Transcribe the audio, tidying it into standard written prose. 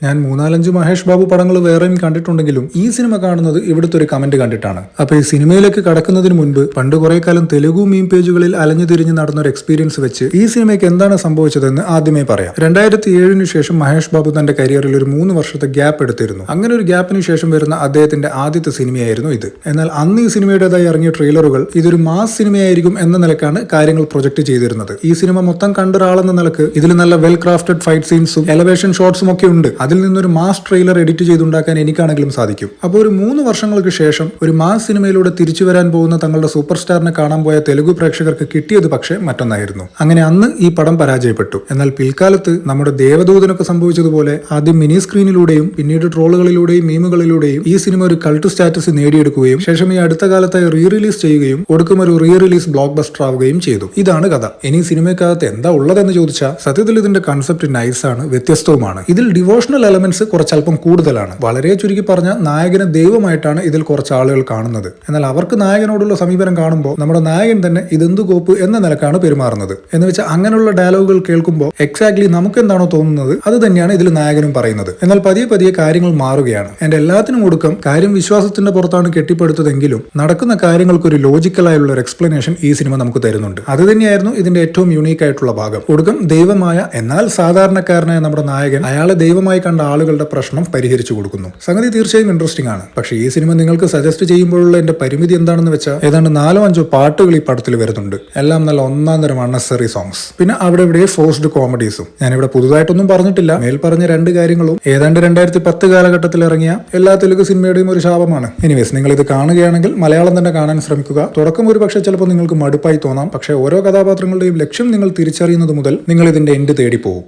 ഞാൻ 3-4 മഹേഷ് ബാബു പടങ്ങൾ വേറെയും കണ്ടിട്ടുണ്ടെങ്കിലും ഈ സിനിമ കാണുന്നത് ഇവിടുത്തെ ഒരു കമന്റ് കണ്ടിട്ടാണ്. അപ്പൊ ഈ സിനിമയിലേക്ക് കടക്കുന്നതിന് മുൻപ് പണ്ട് കുറെ കാലം തെലുഗു മീം പേജുകളിൽ അലഞ്ഞു തിരിഞ്ഞ് നടന്ന ഒരു എക്സ്പീരിയൻസ് വെച്ച് ഈ സിനിമയ്ക്ക് എന്താണ് സംഭവിച്ചതെന്ന് ആദ്യമേ പറയാം. 2007 ശേഷം മഹേഷ് ബാബു തന്റെ കരിയറിൽ ഒരു 3 വർഷത്തെ ഗ്യാപ്പ് എടുത്തിരുന്നു. അങ്ങനെ ഒരു ഗ്യാപ്പിന് ശേഷം വരുന്ന അദ്ദേഹത്തിന്റെ ആദ്യത്തെ സിനിമയായിരുന്നു ഇത്. എന്നാൽ അന്ന് ഈ സിനിമയുടേതായി ഇറങ്ങിയ ട്രെയിലറുകൾ ഇതൊരു മാസ് സിനിമയായിരിക്കും എന്ന നിലക്കാണ് കാര്യങ്ങൾ പ്രൊജക്ട് ചെയ്തിരുന്നത്. ഈ സിനിമ മൊത്തം കണ്ട ഒരാളെന്ന നിലക്ക് ഇതിൽ നല്ല വെൽ ക്രാഫ്റ്റഡ് ഫൈറ്റ് സീൻസും എലവേഷൻ ഷോട്ട്സും ഒക്കെ ഉണ്ട്. അതിൽ നിന്നൊരു മാസ് ട്രെയിലർ എഡിറ്റ് ചെയ്തുണ്ടാക്കാൻ എനിക്കാണെങ്കിലും സാധിക്കും. അപ്പോൾ ഒരു 3 വർഷങ്ങൾക്ക് ശേഷം ഒരു മാസ് സിനിമയിലൂടെ തിരിച്ചു വരാൻ പോകുന്ന തങ്ങളുടെ സൂപ്പർ സ്റ്റാറിനെ കാണാൻ പോയ തെലുഗു പ്രേക്ഷകർക്ക് കിട്ടിയത് പക്ഷേ മറ്റൊന്നായിരുന്നു. അങ്ങനെ അന്ന് ഈ പടം പരാജയപ്പെട്ടു. എന്നാൽ പിൽക്കാലത്ത് നമ്മുടെ ദേവദൂതനൊക്കെ സംഭവിച്ചതുപോലെ ആദ്യം മിനി സ്ക്രീനിലൂടെയും പിന്നീട് ട്രോളുകളിലൂടെയും മീമുകളിലൂടെയും ഈ സിനിമ ഒരു കൾട്ട് സ്റ്റാറ്റസ് നേടിയെടുക്കുകയും ശേഷം ഈ അടുത്ത കാലത്തായി റീ റിലീസ് ചെയ്യുകയും ഒടുക്കം ഒരു റീ റിലീസ് ബ്ലോക്ക് ബസ്റ്റർ ആവുകയും ചെയ്തു. ഇതാണ് കഥ. ഇനി സിനിമയ്ക്കകത്ത് എന്താ ഉള്ളതെന്ന് ചോദിച്ചാൽ സത്യത്തിൽ ഇതിന്റെ കൺസെപ്റ്റ് നൈസാണ്, വ്യത്യസ്തവുമാണ്. ഇതിൽ ഡിവോഷണൽ എലമെന്റ്സ് കുറച്ചല്പം കൂടുതലാണ്. വളരെ ചുരുക്കി പറഞ്ഞ നായകനെ ദൈവമായിട്ടാണ് ഇതിൽ കുറച്ച് ആളുകൾ കാണുന്നത്. എന്നാൽ അവർക്ക് നായകനോടുള്ള സമീപനം കാണുമ്പോൾ നമ്മുടെ നായകൻ തന്നെ ഇതെന്തു കോപ്പ് എന്ന നിലക്കാണ് പെരുമാറുന്നത്. എന്ന് വെച്ചാൽ അങ്ങനെയുള്ള ഡയലോഗുകൾ കേൾക്കുമ്പോൾ എക്സാക്ട്ലി നമുക്ക് എന്താണോ തോന്നുന്നത് അത് തന്നെയാണ് ഇതിൽ നായകനും പറയുന്നത്. എന്നാൽ പതിയെ പതിയെ കാര്യങ്ങൾ മാറുകയാണ്. എന്റെ എല്ലാത്തിനും ഒടുക്കം കാര്യം വിശ്വാസത്തിന്റെ പുറത്താണ് കെട്ടിപ്പടുത്തതെങ്കിലും നടക്കുന്ന കാര്യങ്ങൾക്ക് ഒരു ലോജിക്കലായുള്ള ഒരു എക്സ്പ്ലനേഷൻ ഈ സിനിമ നമുക്ക് തരുന്നുണ്ട്. അത് തന്നെയായിരുന്നു ഇതിന്റെ ഏറ്റവും യൂണീക്ക് ആയിട്ടുള്ള ഭാഗം. ഒടുക്കം ദൈവമായ എന്നാൽ സാധാരണക്കാരനായ നമ്മുടെ നായകൻ അയാളെ ദൈവമായി കണ്ട ആളുകളുടെ പ്രശ്നം പരിഹരിച്ചു കൊടുക്കുന്നു. സംഗതി തീർച്ചയായും ഇൻട്രസ്റ്റിംഗ് ആണ്. പക്ഷേ ഈ സിനിമ നിങ്ങൾക്ക് സജസ്റ്റ് ചെയ്യുമ്പോഴുള്ള എന്റെ പരിമിതി എന്താണെന്ന് വെച്ചാൽ ഏതാണ്ട് 4-5 പാട്ടുകൾ ഈ പടത്തിൽ വരുന്നുണ്ട്. എല്ലാം നല്ല ഒന്നാം തരം അൺനെസറി സോങ്സ്. പിന്നെ അവിടെ ഇവിടെ ഫോഴ്സ്ഡ് കോമഡീസും. ഞാനിവിടെ പുതുതായിട്ടൊന്നും പറഞ്ഞിട്ടില്ല. മേൽ പറഞ്ഞ 2 കാര്യങ്ങളും ഏതാണ്ട് 2010 കാലഘട്ടത്തിൽ ഇറങ്ങിയ എല്ലാ തെലുഗു സിനിമയുടെയും ഒരു ശാപമാണ്. എനിവേസ്, നിങ്ങൾ ഇത് കാണുകയാണെങ്കിൽ മലയാളം തന്നെ കാണാൻ ശ്രമിക്കുക. തുടക്കം ഒരു പക്ഷേ ചിലപ്പോൾ നിങ്ങൾക്ക് മടുപ്പായി തോന്നാം. പക്ഷേ ഓരോ കഥാപാത്രങ്ങളുടെയും ലക്ഷ്യം നിങ്ങൾ തിരിച്ചറിയുന്നത് മുതൽ നിങ്ങൾ ഇതിന്റെ എൻഡ് തേടി പോകും.